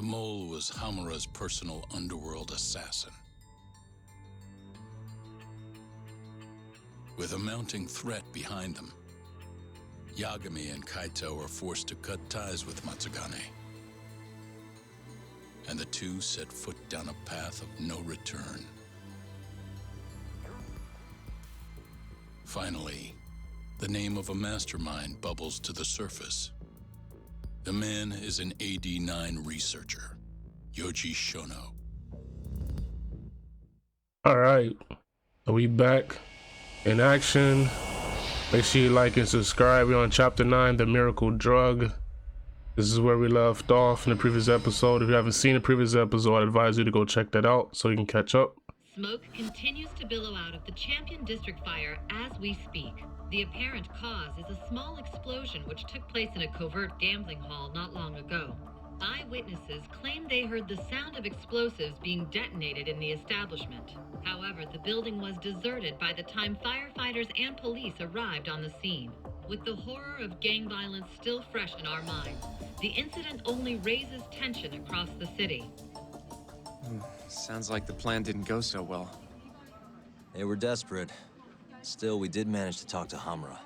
mole was Hamura's personal underworld assassin. With a mounting threat behind them, Yagami and Kaito are forced to cut ties with Matsugane. And the two set foot down a path of no return. Finally, the name of a mastermind bubbles to the surface. The man is an AD9 researcher, Yoji Shono. All right, are we back in action? Make sure you like and subscribe. We're on Chapter 9, The Miracle Drug. This is where we left off in the previous episode. If you haven't seen the previous episode, I advise you to go check that out so you can catch up. Smoke continues to billow out of the Champion District fire as we speak. The apparent cause is a small explosion which took place in a covert gambling hall not long ago. Eyewitnesses claim they heard the sound of explosives being detonated in the establishment. However, the building was deserted by the time firefighters and police arrived on the scene. With the horror of gang violence still fresh in our minds, the incident only raises tension across the city. Sounds like the plan didn't go so well. They were desperate. Still, we did manage to talk to Hamura.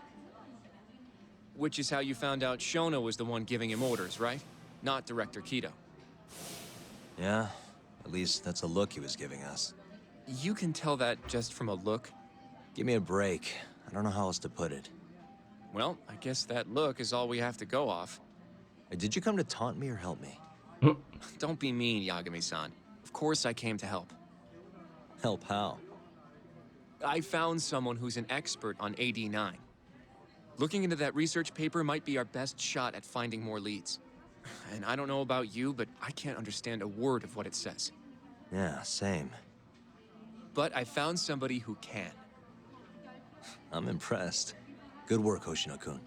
Which is how you found out Shono was the one giving him orders, right? Not Director Kido. Yeah, at least that's a look he was giving us. You can tell that just from a look? Give me a break. I don't know how else to put it. Well, I guess that look is all we have to go off. Hey, did you come to taunt me or help me? Don't be mean, Yagami-san. Of course I came to help. Help how? I found someone who's an expert on AD9. Looking into that research paper might be our best shot at finding more leads. And I don't know about you, but I can't understand a word of what it says. Yeah, same. But I found somebody who can. I'm impressed. Good work, Hoshino-kun.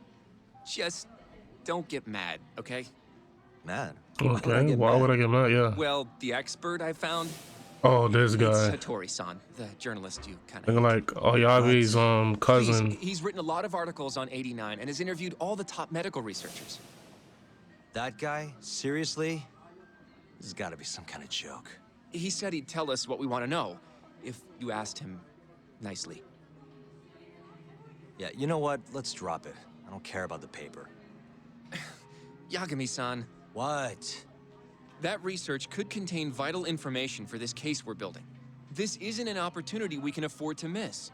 Just don't get mad, okay? Mad? Okay, why would I get mad? Yeah. Well, the expert I found... Oh, this guy. It's Hattori-san, the journalist you kind Looking of... like Oyabe's cousin. He's written a lot of articles on 89 and has interviewed all the top medical researchers. That guy? Seriously? This has got to be some kind of joke. He said he'd tell us what we want to know, if you asked him nicely. Yeah, you know what? Let's drop it. I don't care about the paper. Yagami-san. What? That research could contain vital information for this case we're building. This isn't an opportunity we can afford to miss.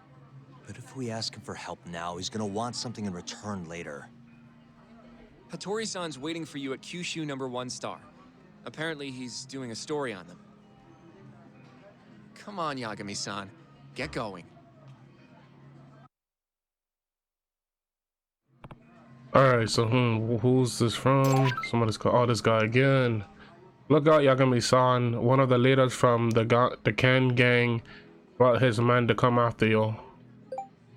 But if we ask him for help now, he's gonna want something in return later. Hattori-san's waiting for you at Kyushu #1 star. Apparently he's doing a story on them. Come on, Yagami-san. Get going. Alright, so who's this from? Somebody's called, oh, this guy again. Look out, Yagami-san. One of the leaders from the Ken gang brought his men to come after you.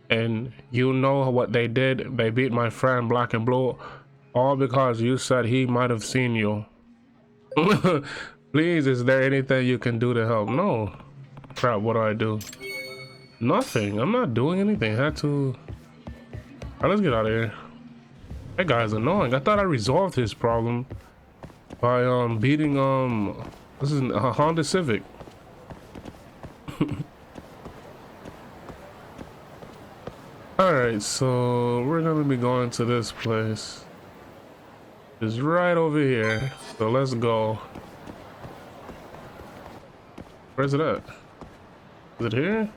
And you know what they did? They beat my friend Black and Blue. All because you said he might have seen you. Please, is there anything you can do to help? No. Crap, what do I do? Nothing. I'm not doing anything. I had to... Alright, let's get out of here. That guy's annoying. I thought I resolved his problem by beating this is a Honda Civic. Alright, so we're gonna be going to this place. It's right over here. So let's go. Where's it at? Is it here?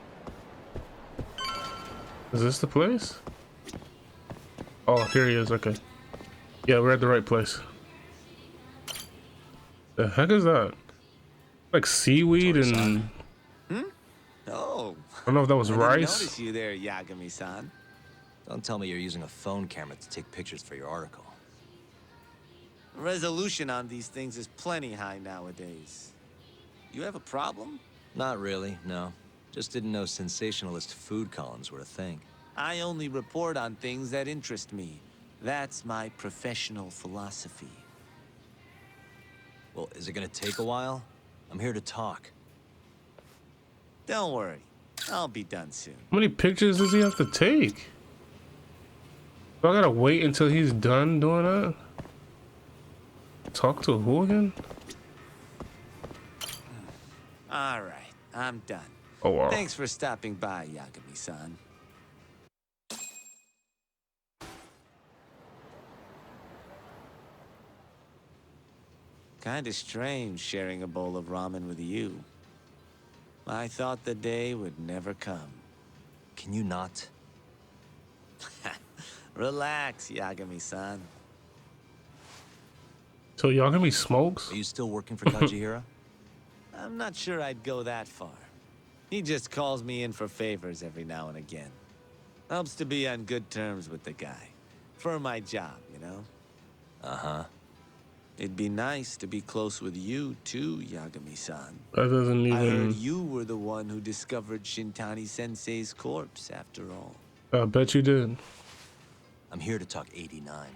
Is this the place? Oh, here he is. Okay. Yeah, we're at the right place. The heck is that? Like seaweed and... Oh. I don't know if that was I rice. didn't notice you there, Yagami-san. Don't tell me you're using a phone camera to take pictures for your article. Resolution on these things is plenty high nowadays. You have a problem? Not really, no. Just didn't know sensationalist food columns were a thing. I only report on things that interest me. That's my professional philosophy. Well, is it gonna take a while? I'm here to talk. Don't worry. I'll be done soon. How many pictures does he have to take? Do I gotta wait until he's done doing that? Talk to who again? All right, I'm done. Oh wow. Thanks for stopping by, Yagami-san. Kinda strange sharing a bowl of ramen with you. I thought the day would never come. Can you not? Relax, Yagami-san. So y'all gonna be smokes? Are you still working for Kajihira? I'm not sure I'd go that far. He just calls me in for favors every now and again. Helps to be on good terms with the guy. For my job, you know? Uh-huh. It'd be nice to be close with you, too, Yagami-san. That doesn't I heard even. you were the one who discovered Shintani-sensei's corpse, after all. I bet you did. I'm here to talk 89.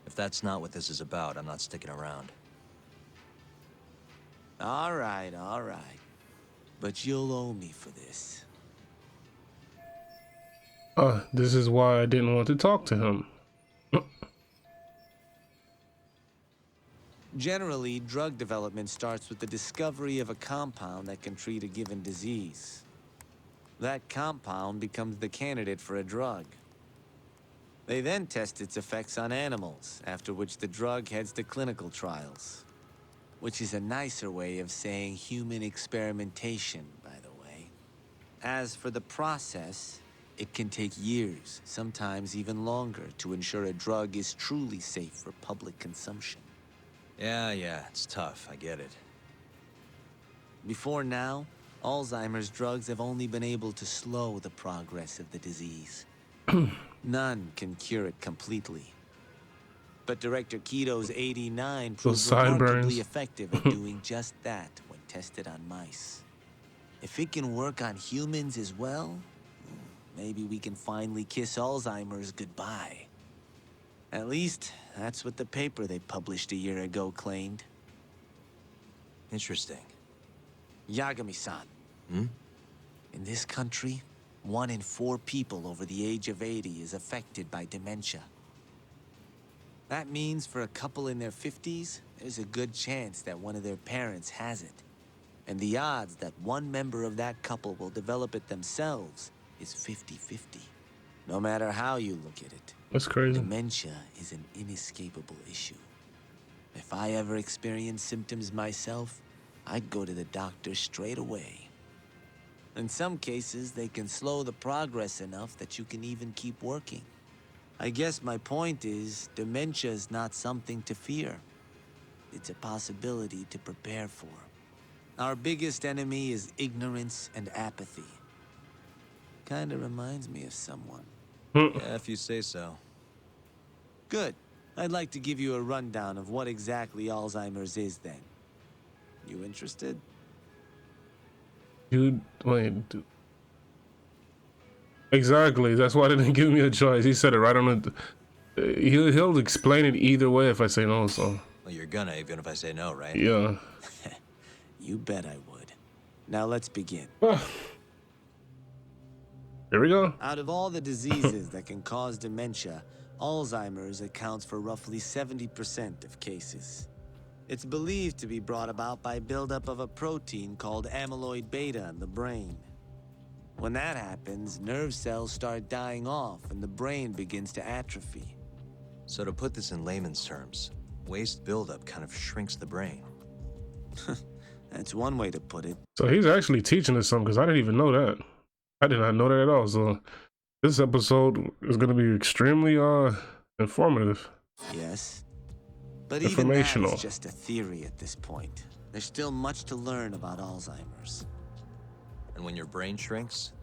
If that's not what this is about, I'm not sticking around. All right. But you'll owe me for this. This is why I didn't want to talk to him. Generally, drug development starts with the discovery of a compound that can treat a given disease. That compound becomes the candidate for a drug. They then test its effects on animals, after which the drug heads to clinical trials. Which is a nicer way of saying human experimentation, by the way. As for the process, it can take years, sometimes even longer, to ensure a drug is truly safe for public consumption. Yeah, it's tough, I get it. Before now, Alzheimer's drugs have only been able to slow the progress of the disease. None can cure it completely. But Director Keto's 89 proved remarkably effective at doing just that when tested on mice. If it can work on humans as well, maybe we can finally kiss Alzheimer's goodbye. At least, that's what the paper they published a year ago claimed. Interesting. Yagami-san. Hmm? In this country, 1 in 4 people over the age of 80 is affected by dementia. That means for a couple in their 50s, there's a good chance that one of their parents has it. And the odds that one member of that couple will develop it themselves is 50-50. No matter how you look at it. That's crazy. Dementia is an inescapable issue. If I ever experience symptoms myself, I'd go to the doctor straight away. In some cases, they can slow the progress enough that you can even keep working. I guess my point is, dementia is not something to fear. It's a possibility to prepare for. Our biggest enemy is ignorance and apathy. Kinda reminds me of someone. Yeah, if you say so. Good. I'd like to give you a rundown of what exactly Alzheimer's is then. You interested? Dude, wait. Exactly. That's why they didn't give me a choice. He said it right on the. He'll explain it either way if I say no. So. Well, you're gonna, even if I say no, right? Yeah. You bet I would. Now let's begin. Here we go. Out of all the diseases that can cause dementia, Alzheimer's accounts for roughly 70% of cases. It's believed to be brought about by buildup of a protein called amyloid beta in the brain. When that happens, nerve cells start dying off and the brain begins to atrophy. So to put this in layman's terms, waste buildup kind of shrinks the brain. That's one way to put it. So he's actually teaching us something because I didn't even know that. I did not know that at all. So this episode is going to be extremely informative. Yes. But even that Informational. is just a theory at this point. There's still much to learn about Alzheimer's. And when your brain shrinks?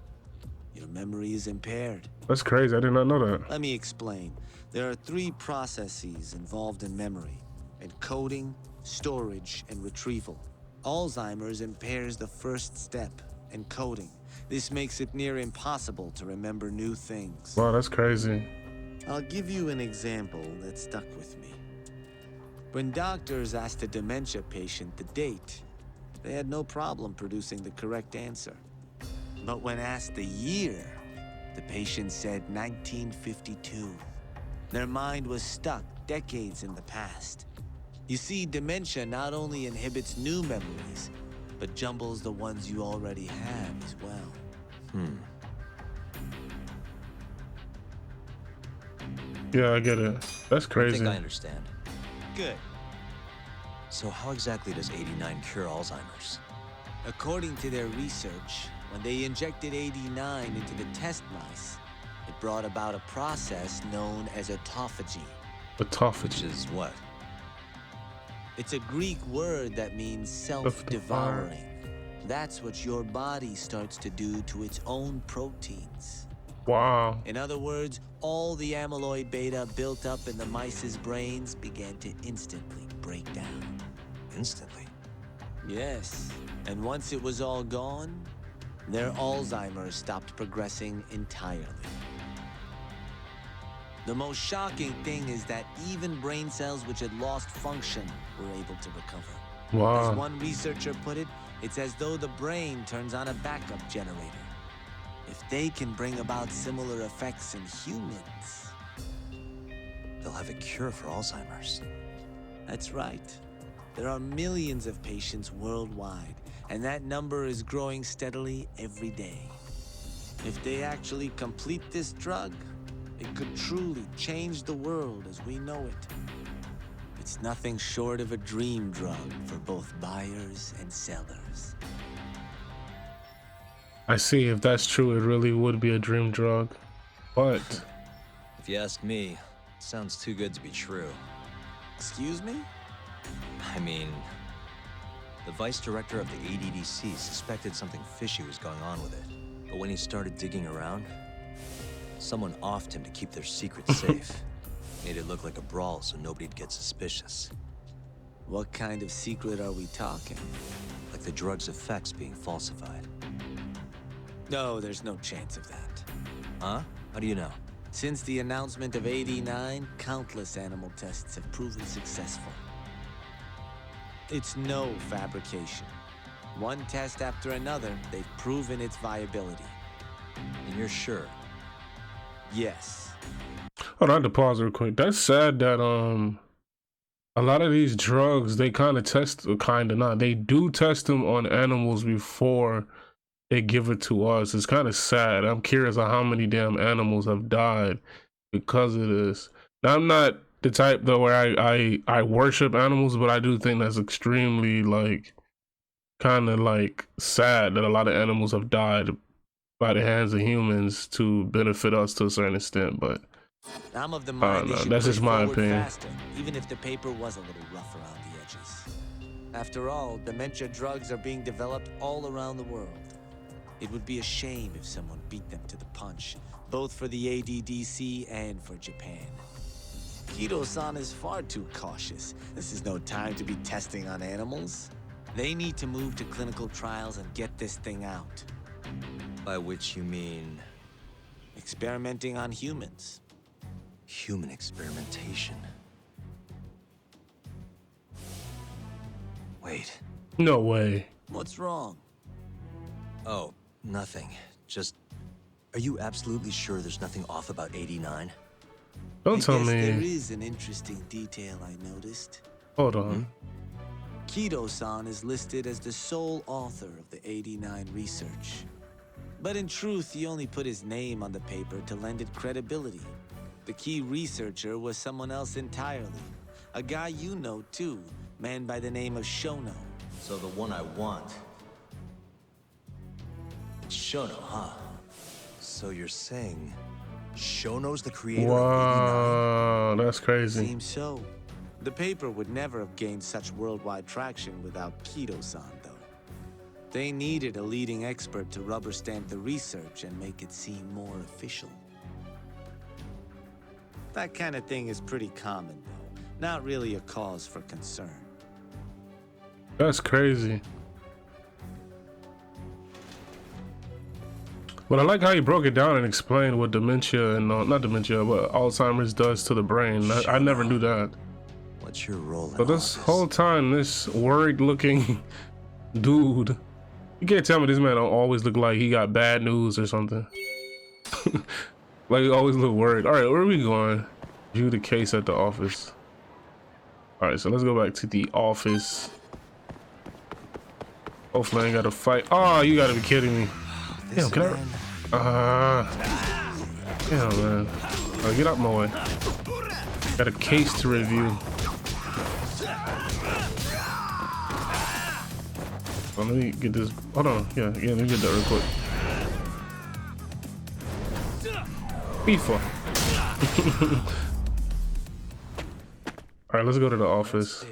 Your memory is impaired. That's crazy. I did not know that. Let me explain. There are 3 processes involved in memory: encoding, storage, and retrieval. Alzheimer's impairs the first step, encoding. This makes it near impossible to remember new things. Wow, that's crazy. I'll give you an example that stuck with me. When doctors asked a dementia patient the date, they had no problem producing the correct answer. But when asked the year, the patient said 1952. Their mind was stuck decades in the past. You see, dementia not only inhibits new memories, but jumbles the ones you already have as well. Yeah, I get it. That's I crazy. think I understand. Good. So how exactly does 89 cure Alzheimer's? According to their research, when they injected 89 into the test mice, it brought about a process known as autophagy. Autophagy. Which is what? It's a Greek word that means self-devouring. That's what your body starts to do to its own proteins. Wow. In other words, all the amyloid beta built up in the mice's brains began to instantly break down. Instantly? Yes, and once it was all gone, their Alzheimer's stopped progressing entirely. The most shocking thing is that even brain cells which had lost function were able to recover. Wow. As one researcher put it, it's as though the brain turns on a backup generator. If they can bring about similar effects in humans, They'll have a cure for Alzheimer's. that's right. There are millions of patients worldwide, and that number is growing steadily every day. If they actually complete this drug, it could truly change the world as we know it. It's nothing short of a dream drug for both buyers and sellers. I see. If that's true, it really would be a dream drug. But If you ask me, it sounds too good to be true. Excuse me? I mean, the vice director of the ADDC suspected something fishy was going on with it. But when he started digging around, someone offed him to keep their secrets safe. Made it look like a brawl so nobody'd get suspicious. What kind of secret are we talking? Like the drug's effects being falsified. No, there's no chance of that. Huh? How do you know? Since the announcement of 89, countless animal tests have proven successful. It's no fabrication. One test after another, they've proven its viability. And you're sure? Yes. hold on, I had to pause real quick. That's sad that a lot of these drugs, they kind of test, or kind of not. They do test them on animals before they give it to us. It's kind of sad. I'm curious on how many damn animals have died because of this. Now, I'm not the type though where I worship animals, but I do think that's extremely like kind of like sad that a lot of animals have died by the hands of humans to benefit us to a certain extent. But I'm of the mind they should that's push just my forward opinion. faster, even if the paper was a little rough around the edges. After all, dementia drugs are being developed all around the world. It would be a shame if someone beat them to the punch, both for the ADDC and for Japan. Kido-san is far too cautious. This is no time to be testing on animals. They need to move to clinical trials and get this thing out. By which you mean Experimenting on humans. human experimentation. Wait. No way. What's wrong? Oh, nothing. Just, are you absolutely sure there's nothing off about 89? Don't tell I guess me. there is an interesting detail I noticed. Hold on. Kido-san is listed as the sole author of the 89 research. But in truth, he only put his name on the paper to lend it credibility. The key researcher was someone else entirely. A guy you know too, man by the name of Shono. So the one I want. Shono, huh? So you're saying Shono's the creator of 89? Wow, that's crazy. Seems so. The paper would never have gained such worldwide traction without Kido-san, though. They needed a leading expert to rubber stamp the research and make it seem more official. That kind of thing is pretty common, though. Not really a cause for concern. That's crazy. But I like how you broke it down and explained what dementia and not dementia, but Alzheimer's does to the brain. I never knew that. What's your role in But all this this? whole time, this worried-looking dude, you can't tell me this man don't always look like he got bad news or something. Like he always look worried. All right, where are we going? View the case at the office. All right, so let's go back to the office. Hopefully I ain't gotta fight. Oh, you gotta be kidding me. Damn, can I? Damn, man. Get out my way. Got a case to review. Let me get this. Hold on. Yeah, let me get that real quick. FIFA. All right, let's go to the office.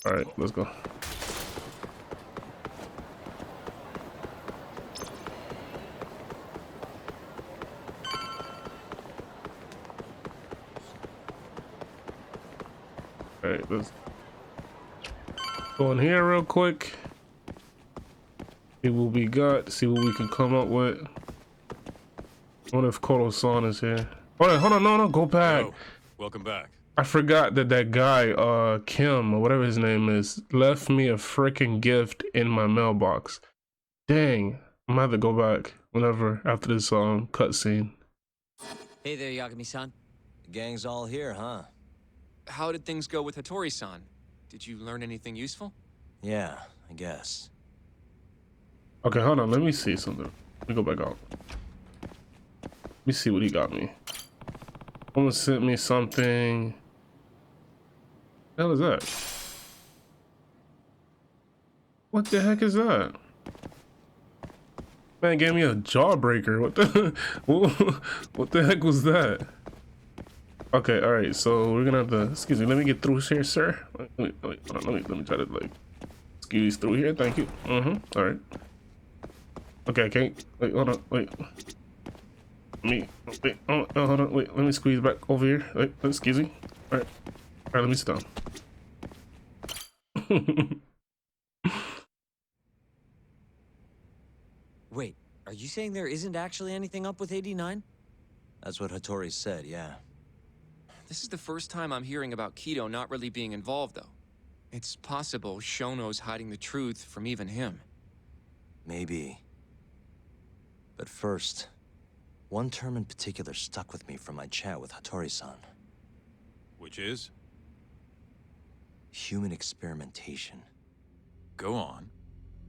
All right, let's go. All right, let's go in here real quick. See what we got. See what we can come up with. I wonder if Koro-san is here. Hold on, no, go back. Hello. Welcome back. I forgot that guy, Kim, or whatever his name is, left me a freaking gift in my mailbox. Dang, I'm gonna have to go back whenever after this cutscene. Hey there, Yagami-san. The gang's all here, huh? How did things go with Hattori-san? Did you learn anything useful? Yeah, I guess. Okay, hold on, let me see something. Let me go back out. Let me see what he got me. Someone sent me something. What the hell is that? What the heck is that? Man gave me a jawbreaker. What the what the heck was that? Okay, all right. So we're gonna have to. Excuse me. Let me get through here, sir. Let me try to like squeeze through here. Thank you. All right. Okay. Okay. Wait. Hold on. Wait. Wait. Oh, hold on. Wait. Let me squeeze back over here. Wait. Excuse me. All right. All right. Let me sit down. Wait, are you saying there isn't actually anything up with 89? That's what Hattori said, yeah. This is the first time I'm hearing about Kido not really being involved, though. It's possible Shono's hiding the truth from even him. Maybe. But first, one term in particular stuck with me from my chat with Hattori-san. Which is? Human experimentation. Go on.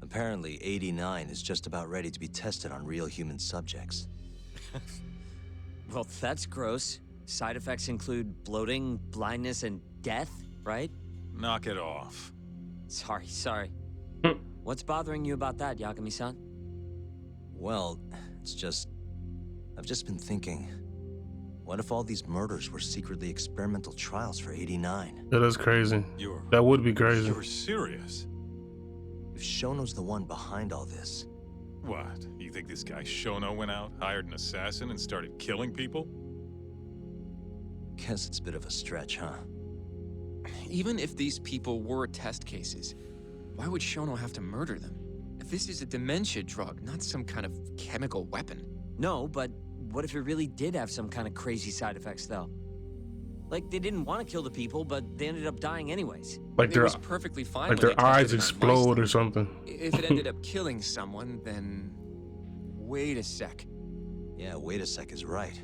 Apparently, 89 is just about ready to be tested on real human subjects. Well, that's gross. Side effects include bloating, blindness, and death, right? Knock it off. Sorry. What's bothering you about that, Yagami-san? Well, it's just... I've just been thinking... What if all these murders were secretly experimental trials for 89? That is crazy. That would be crazy. You're serious? If Shono's the one behind all this... What? You think this guy Shono went out, hired an assassin, and started killing people? Guess it's a bit of a stretch, huh? Even if these people were test cases, why would Shono have to murder them? If this is a dementia drug, not some kind of chemical weapon. No, but what if it really did have some kind of crazy side effects, though? Like, they didn't want to kill the people, but they ended up dying anyways. Like It was perfectly fine like when their they eyes tested it on explode mice, or something. If it ended up killing someone, then... Wait a sec. Yeah, wait a sec is right.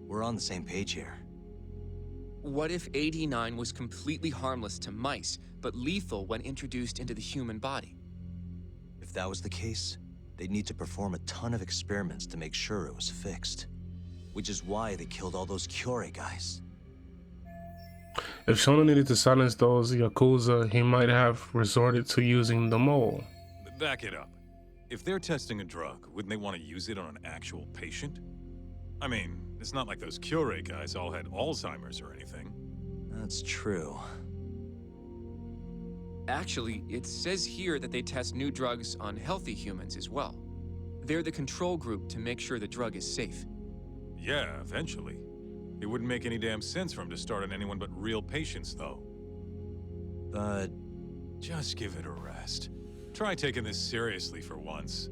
We're on the same page here. What if 89 was completely harmless to mice, but lethal when introduced into the human body? If that was the case, they'd need to perform a ton of experiments to make sure it was fixed. Which is why they killed all those Kyorei guys. If Shono needed to silence those Yakuza, he might have resorted to using the mole. Back it up. If they're testing a drug, wouldn't they want to use it on an actual patient? I mean, it's not like those Kyorei guys all had Alzheimer's or anything. That's true. Actually, it says here that they test new drugs on healthy humans as well. They're the control group to make sure the drug is safe. Yeah, eventually. It wouldn't make any damn sense for him to start on anyone but real patients, though. But... Just give it a rest. Try taking this seriously for once.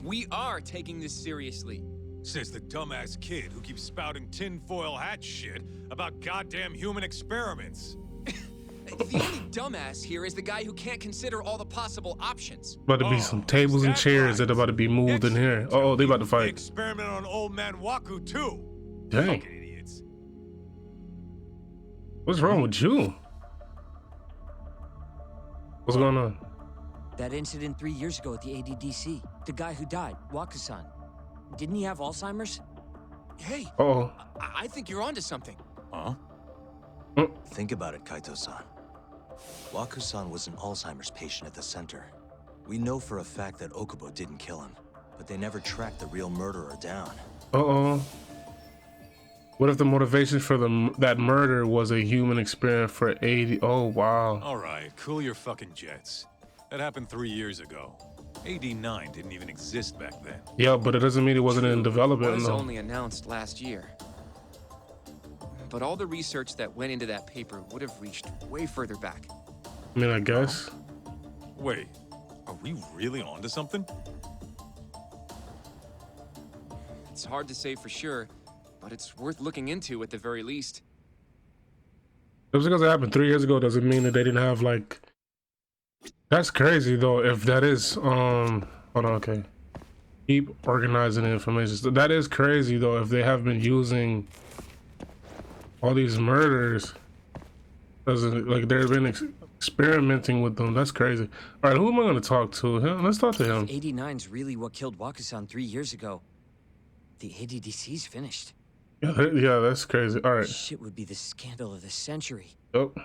We are taking this seriously. Says the dumbass kid who keeps spouting tinfoil hat shit about goddamn human experiments. The only dumbass here is the guy who can't consider all the possible options. About to be some tables and chairs that are about to be moved in here. Oh, they about to fight. Experiment on old man Waku too. Dang. Fucking idiots. What's wrong with you? What's going on? That incident 3 years ago at the ADDC. The guy who died, Wakusan. Didn't he have Alzheimer's? Hey, Uh-oh. I think you're onto something. Huh? Think about it, Kaito-san. Waku-san was an Alzheimer's patient at the center. We know for a fact that Okubo didn't kill him, but they never tracked the real murderer down. Uh-oh. What if the motivation for that murder was a human experiment for 80? Oh, wow. All right, cool your fucking jets. That happened 3 years ago. AD9 didn't even exist back then. Yeah, but it doesn't mean it wasn't in development. It was though. only announced last year. But all the research that went into that paper would have reached way further back. I mean, I guess. Wait, are we really onto something? It's hard to say for sure, but it's worth looking into at the very least. Just because it happened 3 years ago doesn't mean that they didn't have, like... That's crazy, though, if that is, hold on, okay. Keep organizing the information. So that is crazy, though, if they have been using all these murders. Doesn't, like, they've been experimenting with them. That's crazy. All right, who am I going to talk to? Let's talk to him. 89's really what killed Wakusan 3 years ago. The ADDC's finished. Yeah, that's crazy. All right. Shit would be the scandal of the century. Yep.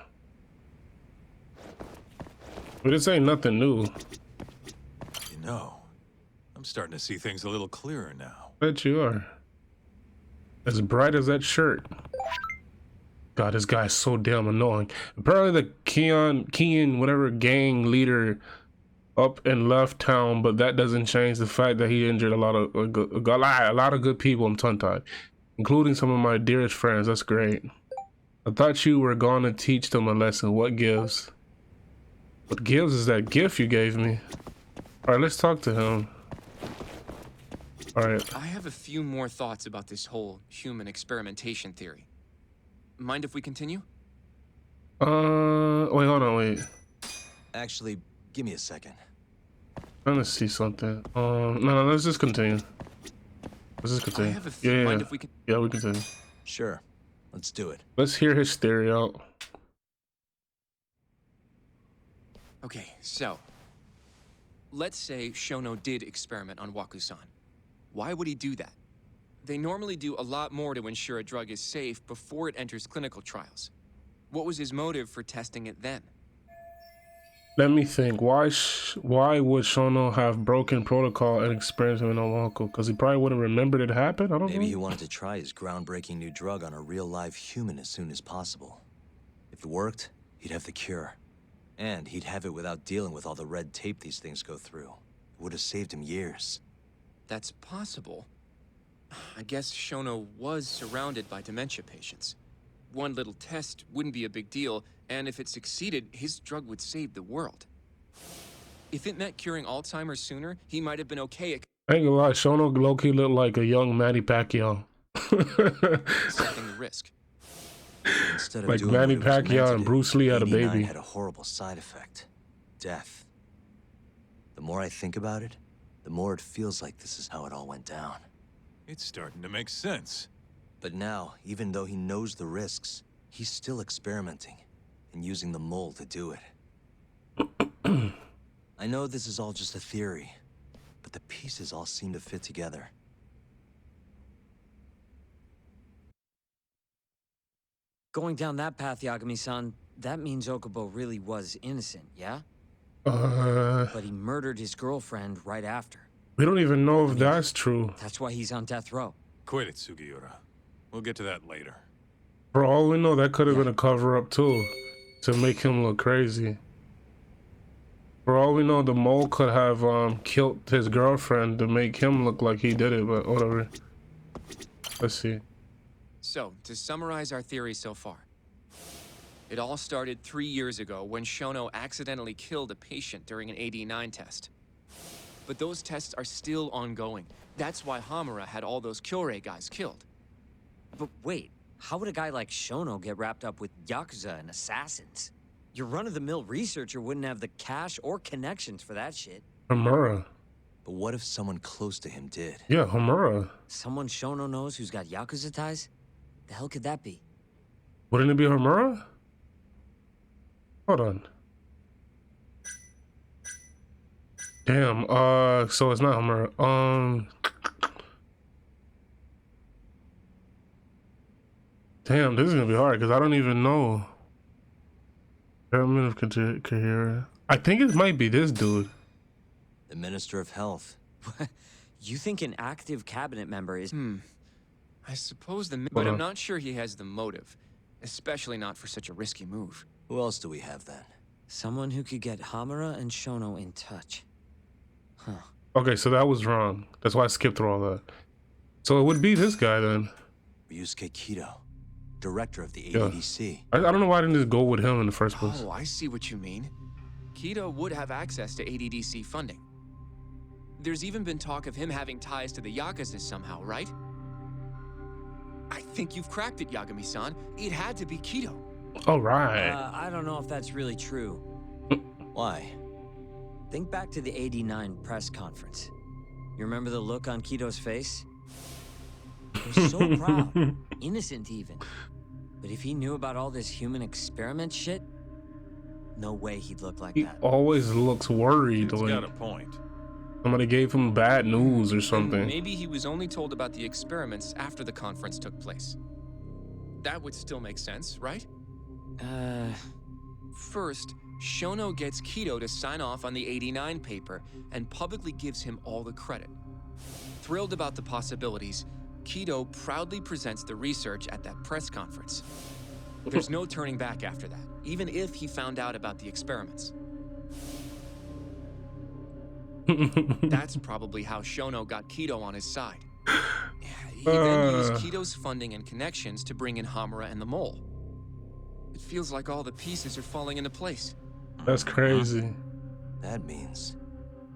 But this ain't nothing new. You know, I'm starting to see things a little clearer now. Bet you are. As bright as that shirt. God, this guy's so damn annoying. Apparently the Kean, whatever gang leader up and left town, but that doesn't change the fact that he injured a lot of good people. I'm tongue-tied, including some of my dearest friends. That's great. I thought you were gonna teach them a lesson. What gives? What gives is that gift you gave me. All right, let's talk to him. All right. I have a few more thoughts about this whole human experimentation theory. Mind if we continue? Wait, hold on, wait. Actually, give me a second. I'm trying to see something. No, let's just continue. Let's just continue. I have a few. Mind if we can... Yeah, we continue. Sure, let's do it. Let's hear his theory out. Okay, so let's say Shono did experiment on Waku-san. Why would he do that? They normally do a lot more to ensure a drug is safe before it enters clinical trials. What was his motive for testing it then? Let me think. Why would Shono have broken protocol and experimented on Wako? Because he probably would have remembered it happened? I don't know. Maybe he wanted to try his groundbreaking new drug on a real live human as soon as possible. If it worked, he'd have the cure. And he'd have it without dealing with all the red tape these things go through. It would have saved him years. That's possible. I guess Shono was surrounded by dementia patients. One little test wouldn't be a big deal, and if it succeeded, his drug would save the world. If it meant curing Alzheimer's sooner, he might have been okay at... I ain't gonna lie, Shono low-key looked like a young Manny Pacquiao. accepting the risk. Instead of Like doing Manny what it was meant Pacquiao to and do, Bruce Lee had a 89 baby. had a horrible side effect. Death. The more I think about it, the more it feels like this is how it all went down. It's starting to make sense. But now, even though he knows the risks, he's still experimenting and using the mole to do it. I know this is all just a theory, but the pieces all seem to fit together. Going down that path, Yagami-san, that means Okubo really was innocent, yeah? But he murdered his girlfriend right after. We don't even know if that's true. That's why he's on death row. Quit it, Sugiura. We'll get to that later. For all we know, that could have been a cover-up too, to make him look crazy. For all we know, the mole could have killed his girlfriend to make him look like he did it, but whatever. Let's see. So, to summarize our theory so far. It all started 3 years ago when Shono accidentally killed a patient during an AD9 test. But those tests are still ongoing. That's why Hamura had all those Kyorei guys killed. But wait, how would a guy like Shono get wrapped up with Yakuza and assassins? Your run-of-the-mill researcher wouldn't have the cash or connections for that shit. Hamura. But what if someone close to him did? Yeah, Hamura. Someone Shono knows who's got Yakuza ties? The hell could that be? Wouldn't it be Hamura? Hold on. Damn. So it's not Hummer. Damn, this is gonna be hard because I don't even know. Pyramid of Kahira. I think it might be this dude. The Minister of Health. You think an active cabinet member is... I suppose but I'm not sure he has the motive, especially not for such a risky move. Who else do we have then? Someone who could get Hamura and Shono in touch. Huh. Okay, so that was wrong. That's why I skipped through all that. So it would be this guy then. Ryusuke Kido, director of the ADDC. I don't know why I didn't just go with him in the first place. Oh, I see what you mean. Kido would have access to ADDC funding. There's even been talk of him having ties to the Yakuza somehow, right? I think you've cracked it, Yagami-san. It had to be Kido. All right. I don't know if that's really true. Why? Think back to the '89 press conference. You remember the look on Kido's face? He was so proud, innocent even. But if he knew about all this human experiment shit, no way he'd look like He that. always looks worried. He's Like got a point. somebody gave him bad news or something. Maybe he was only told about the experiments after the conference took place. That would still make sense, right? First, Shono gets Kido to sign off on the '89 paper and publicly gives him all the credit. Thrilled about the possibilities, Kido proudly presents the research at that press conference. There's no turning back after that, even if he found out about the experiments. That's probably how Shono got Kido on his side. He then used Kido's funding and connections to bring in Hamura and the Mole. It feels like all the pieces are falling into place. That's crazy. That means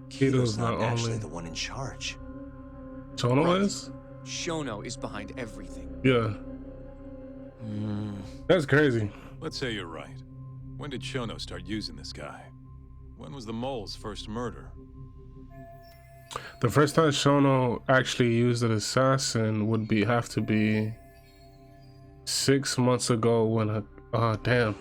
Kido's not actually only the one in charge. Shono Right. is? Shono is behind everything. Yeah. That's crazy. Let's say you're right. When did Shono start using this guy? When was the mole's first murder? The first time Shono actually used an assassin would have to be 6 months ago when damn.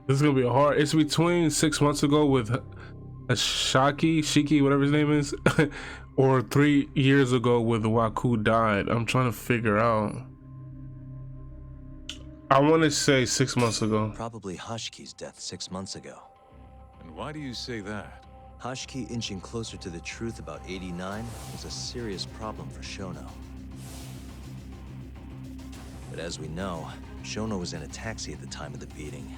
This is gonna be hard. It's between 6 months ago with Shiki, whatever his name is, or 3 years ago with Waku died. I'm trying to figure out. I want to say 6 months ago. Probably Hashki's death 6 months ago. And why do you say that? Hashki inching closer to the truth about '89 was a serious problem for Shono. But as we know, Shono was in a taxi at the time of the beating.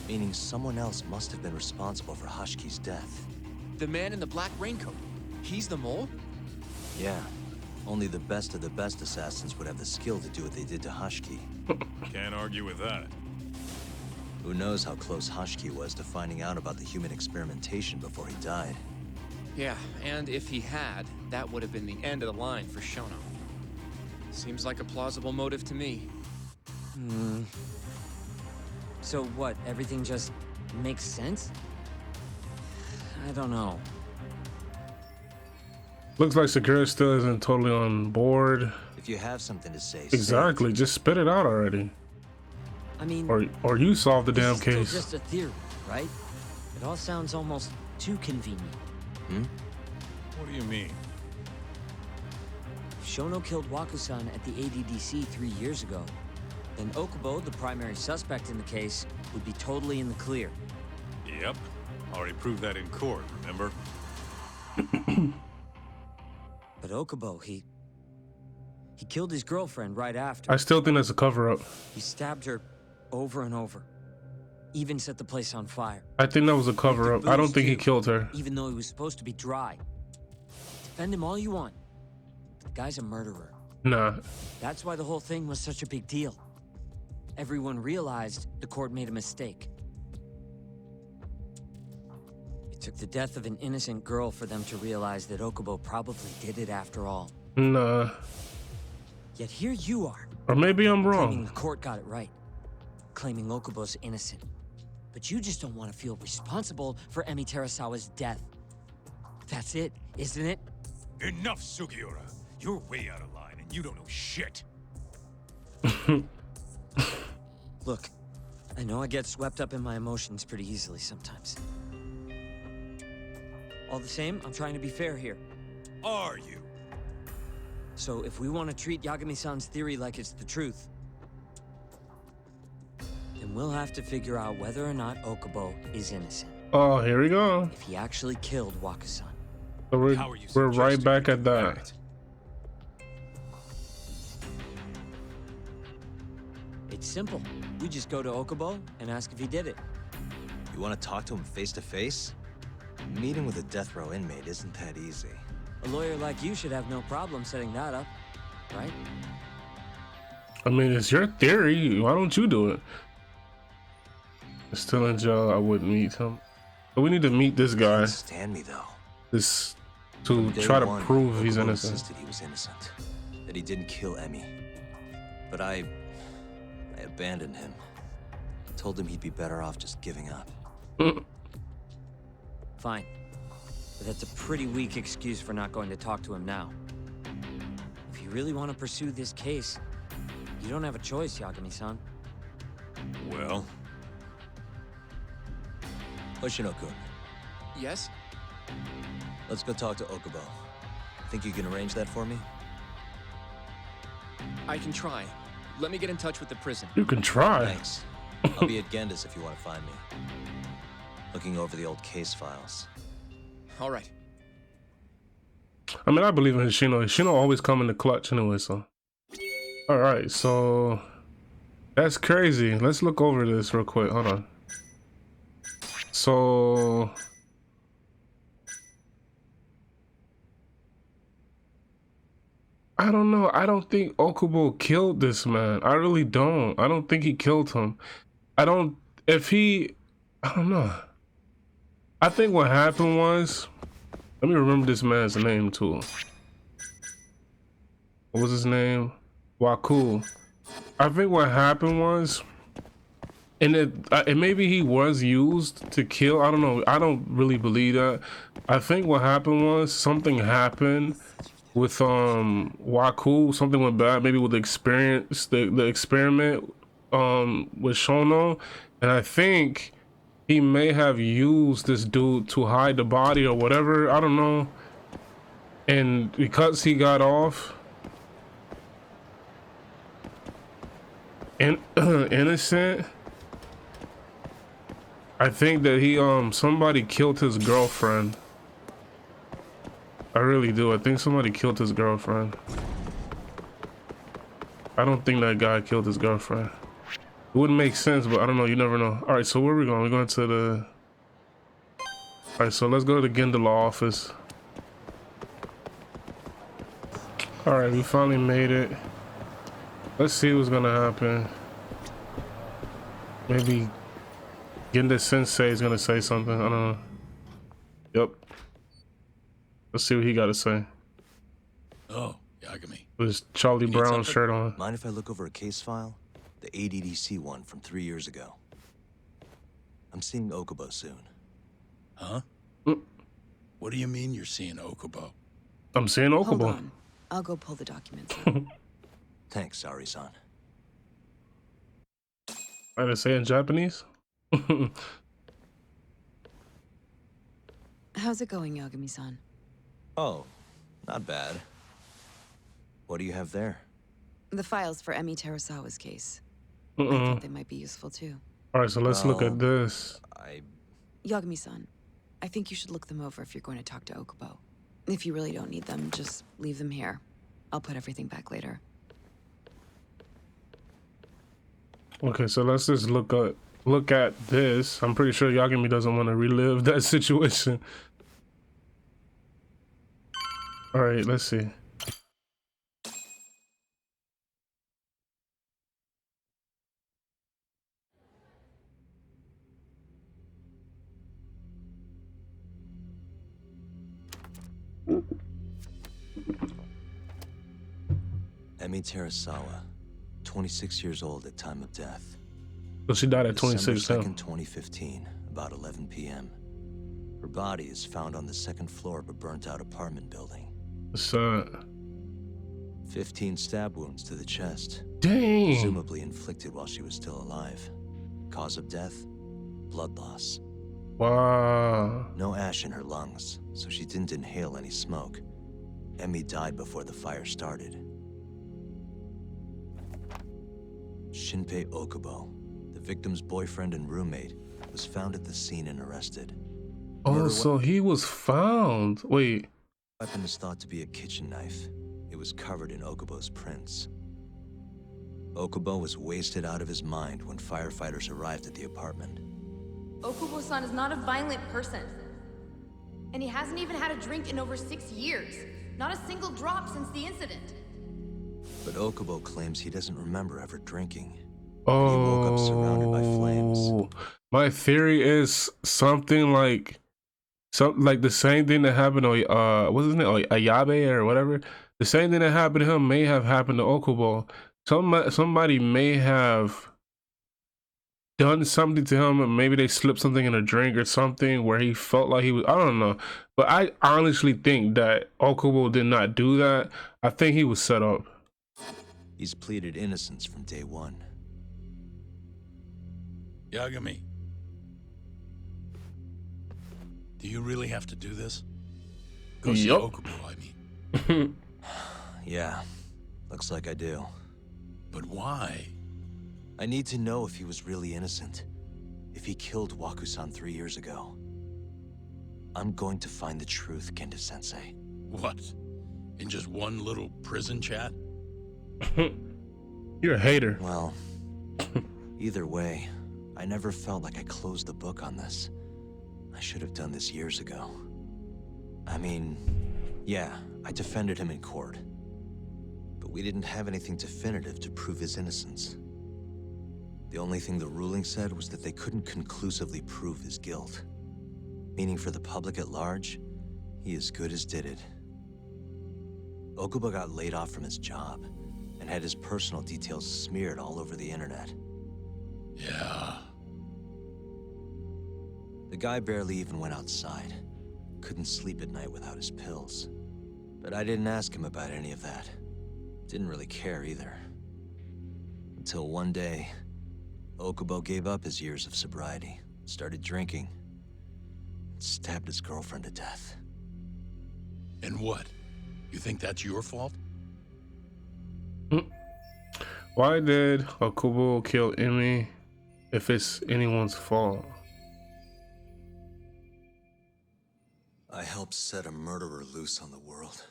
Meaning someone else must have been responsible for Hashki's death. The man in the black raincoat, he's the Mole? Yeah, only the best of the best assassins would have the skill to do what they did to Hashki. Can't argue with that. Who knows how close Hashki was to finding out about the human experimentation before he died. Yeah, and if he had, that would have been the end of the line for Shono. Seems like a plausible motive to me. So what, everything just makes sense? I don't know. Looks like Sakura still isn't totally on board. If you have something to say, say it. Exactly, just spit it out already. I mean, Or you solve the this damn is still case. just a theory, right? It all sounds almost too convenient. What do you mean? If Shono killed Waku-san at the ADDC 3 years ago, then Okubo, the primary suspect in the case, would be totally in the clear. Yep. Already proved that in court, remember? But Okubo, he killed his girlfriend right after. I still think that's a cover-up. He stabbed her over and over. Even set the place on fire. I think that was a cover-up. I don't think he too, killed her. Even though he was supposed to be dry. Defend him all you want. But the guy's a murderer. Nah. That's why the whole thing was such a big deal. Everyone realized the court made a mistake. It took the death of an innocent girl for them to realize that Okubo probably did it after all. Nah. Yet here you are, Or maybe I'm claiming wrong. the court got it right. Claiming Okubo's innocent. But you just don't want to feel responsible for Emi Terasawa's death. That's it, isn't it? Enough, Sugiura. You're way out of line and you don't know shit. Look, I know I get swept up in my emotions pretty easily sometimes. All the same, I'm trying to be fair here. Are you? So if we want to treat Yagami-san's theory like it's the truth, then we'll have to figure out whether or not Okubo is innocent. Oh, here we go. If he actually killed Waka-san. So How are you we're right suggesting back we at do that. It's simple. We just go to Okubo and ask if he did it. You want to talk to him face to face? Meeting with a death row inmate isn't that easy. A lawyer like you should have no problem setting that up, right? I mean, it's your theory. Why don't you do it? Still in jail, I wouldn't meet him. But we need to meet this guy. Can't stand me though. This to Day try to one, prove he's Okubo innocent. insisted he was innocent, that he didn't kill Emmy. But I abandoned him. Told him he'd be better off just giving up. Fine. But that's a pretty weak excuse for not going to talk to him now. If you really want to pursue this case, you don't have a choice, Yagami-san. Well, Hoshino-kun, Yes? let's go talk to Okubo. Think you can arrange that for me? I can try. Let me get in touch with the prison. You can try. Thanks. I'll be at Gendis if you want to find me. Looking over the old case files. All right. I mean, I believe in Hoshino. Hoshino always come in the clutch anyway, so. All right, so that's crazy. Let's look over this real quick. Hold on. So I don't know. I don't think Okubo killed this man. I really don't. I don't think he killed him. I don't know. I think what happened was, let me remember this man's name too. What was his name? Waku. I think what happened was, and it maybe he was used to kill. I don't know. I don't really believe that. I think what happened was something happened with Waku. Something went bad. Maybe with the experience, the experiment with Shono, and I think he may have used this dude to hide the body or whatever. I don't know. And because he got off innocent, I think that he somebody killed his girlfriend. I really do. I think somebody killed his girlfriend. I don't think that guy killed his girlfriend. It wouldn't make sense, but I don't know. You never know. All right, so where are we going? We're going to the... All right, so let's go to the Gendala office. All right, we finally made it. Let's see what's gonna happen. Maybe Genda Sensei is gonna say something. I don't know. Yep. Let's see what he got to say. Oh, Yagami. With his Charlie Brown shirt on. Mind if I look over a case file? The ADDC one from 3 years ago. I'm seeing Okubo soon. Huh? What do you mean you're seeing Okubo? I'm seeing Hold Okubo. on. I'll go pull the documents out. Thanks, Ari-san. I had to say in Japanese. How's it going, Yagami-san? Oh, not bad. What do you have there? The files for Emi Terasawa's case. I thought they might be useful too. All right, so let's look at Well, this. Yagami-san, I think you should look them over if you're going to talk to Okubo. If you really don't need them, just leave them here. I'll put everything back later. Okay, so let's just look at this. I'm pretty sure Yagami doesn't want to relive that situation. All right, let's see. Emi Terasawa, 26 years old at time of death. So she died at December 26 now. 2nd, 2015, about 11 p.m. Her body is found on the second floor of a burnt-out apartment building. So, 15 stab wounds to the chest, dang. presumably inflicted while she was still alive. Cause of death? Blood loss. Wow. No ash in her lungs, so she didn't inhale any smoke. Emmy died before the fire started. Shinpei Okubo, the victim's boyfriend and roommate, was found at the scene and arrested. Oh, so he was found. Wait. The weapon is thought to be a kitchen knife. It was covered in Okubo's prints. Okubo was wasted out of his mind when firefighters arrived at the apartment. Okubo-san is not a violent person. And he hasn't even had a drink in over 6 years. Not a single drop since the incident. But Okubo claims he doesn't remember ever drinking. Oh. He woke up surrounded by flames. My theory is something like the same thing that happened to what's his name? Ayabe or whatever. The same thing that happened to him may have happened to Okubo. Somebody may have done something to him, and maybe they slipped something in a drink or something where he felt like he was, I don't know. But I honestly think that Okubo did not do that. I think he was set up. He's pleaded innocence from day one. Yagami. Do you really have to do this? Go see Okubo, I mean. Yeah, looks like I do. But why? I need to know if he was really innocent. If he killed Waku-san 3 years ago. I'm going to find the truth, Kendo-sensei. What? In just one little prison chat? You're a hater. Well, either way, I never felt like I closed the book on this. I should have done this years ago. I mean, yeah, I defended him in court. But we didn't have anything definitive to prove his innocence. The only thing the ruling said was that they couldn't conclusively prove his guilt. Meaning for the public at large, he as good as did it. Okubo got laid off from his job and had his personal details smeared all over the internet. Yeah. The guy barely even went outside. Couldn't sleep at night without his pills. But I didn't ask him about any of that. Didn't really care either. Until one day, Okubo gave up his years of sobriety, started drinking, and stabbed his girlfriend to death. And what? You think that's your fault? Why did Okubo kill Emi if it's anyone's fault? I helped set a murderer loose on the world.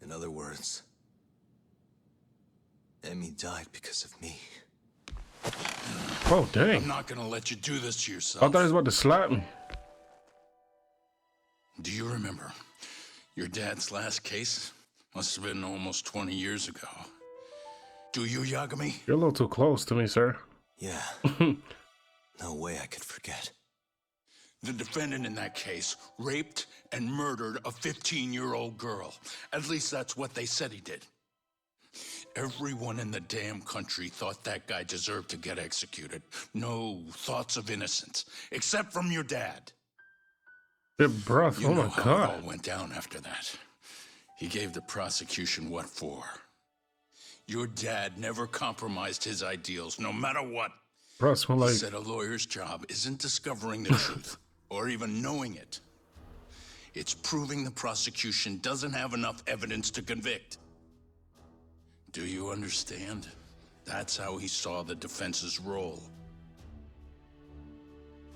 In other words, Emmy died because of me. Oh, dang. I'm not gonna let you do this to yourself. I thought he was about to slap me. Do you remember your dad's last case? Must have been almost 20 years ago. Do you, Yagami? You're a little too close to me, sir. Yeah. No way I could forget. The defendant in that case raped and murdered a 15-year-old girl. At least that's what they said he did. Everyone in the damn country thought that guy deserved to get executed. No thoughts of innocence, except from your dad. Your breath, You oh know my how it god. all went down after that. He gave the prosecution what for. Your dad never compromised his ideals, no matter what. Breath smell He like... said a lawyer's job isn't discovering the truth, or even knowing it. It's proving the prosecution doesn't have enough evidence to convict. Do you understand? That's how he saw the defense's role.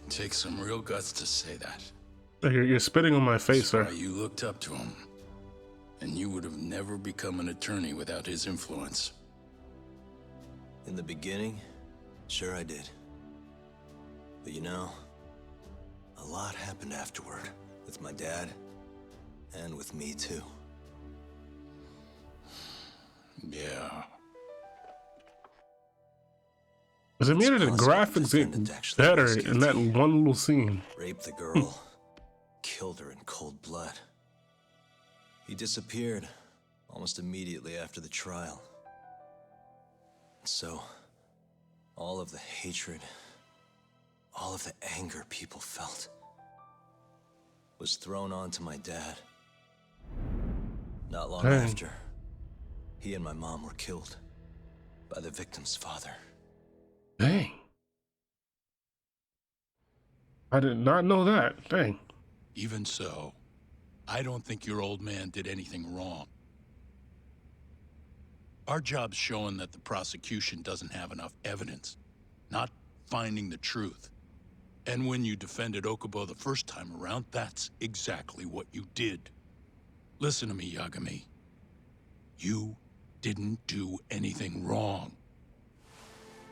It takes some real guts to say that. You're spitting on my face, sir. That's why you looked up to him. And you would have never become an attorney without his influence. In the beginning, sure I did. But you know, a lot happened afterward. With my dad, and with me too. Yeah. Does it mean that the graphics get better in that one little scene? Raped the girl, killed her in cold blood. He disappeared almost immediately after the trial. So, all of the hatred, all of the anger people felt was thrown onto my dad. Not long Dang. after, he and my mom were killed by the victim's father. Dang. I did not know that. Dang. Even so, I don't think your old man did anything wrong. Our job's showing that the prosecution doesn't have enough evidence, not finding the truth. And when you defended Okubo the first time around, that's exactly what you did. Listen to me, Yagami. You didn't do anything wrong.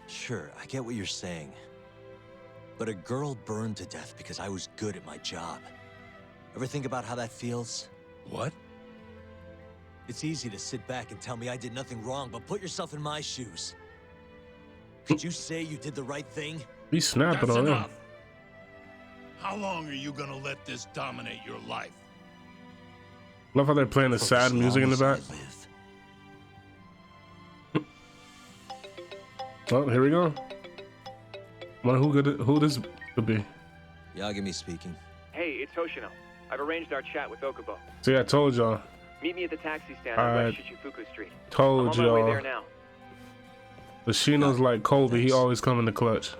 Sure, I get what you're saying. But a girl burned to death because I was good at my job. Ever think about how that feels? What? It's easy to sit back and tell me I did nothing wrong, but put yourself in my shoes. Could you say you did the right thing? He's snapping That's on him. enough. How long are you gonna let this dominate your life? Love how they're playing the For sad as music in the long back. as I live. Oh, here we go. Wonder who this could be. Yagami speaking. Hey, it's Hoshino. I've arranged our chat with Okubo. See, I told y'all. Meet me at the taxi stand on West Shichifuku Street. I'm Told on my way there y'all. now. The Shino's like Kobe. He Thanks. always come in the clutch.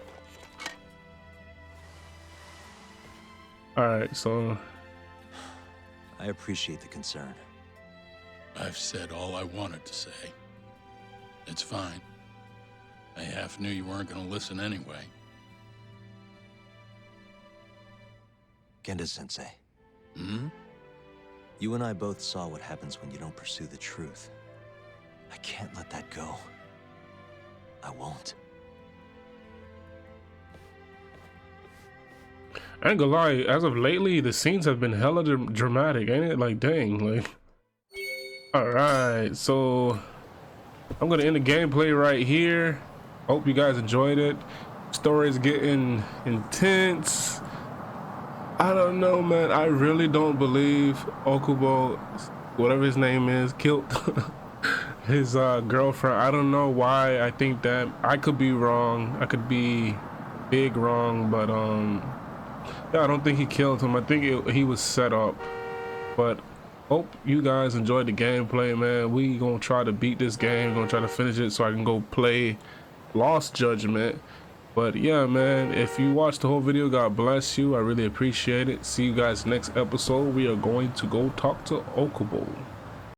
All right, so I appreciate the concern. I've said all I wanted to say. It's fine. I half knew you weren't gonna listen anyway. Genda-sensei, Hmm? you and I both saw what happens when you don't pursue the truth. I can't let that go. I won't. I ain't gonna lie. As of lately, the scenes have been hella dramatic, ain't it? Like, dang, like. All right, so I'm gonna end the gameplay right here. Hope you guys enjoyed it. Story's getting intense. I don't know, man. I really don't believe Okubo, whatever his name is, killed his girlfriend. I don't know why. I think that I could be wrong. I could be big wrong, but yeah, I don't think he killed him. I think he was set up. But hope you guys enjoyed the gameplay, man. We gonna try to beat this game. Gonna try to finish it so I can go play Lost Judgment. But yeah, man, if you watched the whole video, God bless you. I really appreciate it. See you guys next episode. We are going to go talk to Okubo.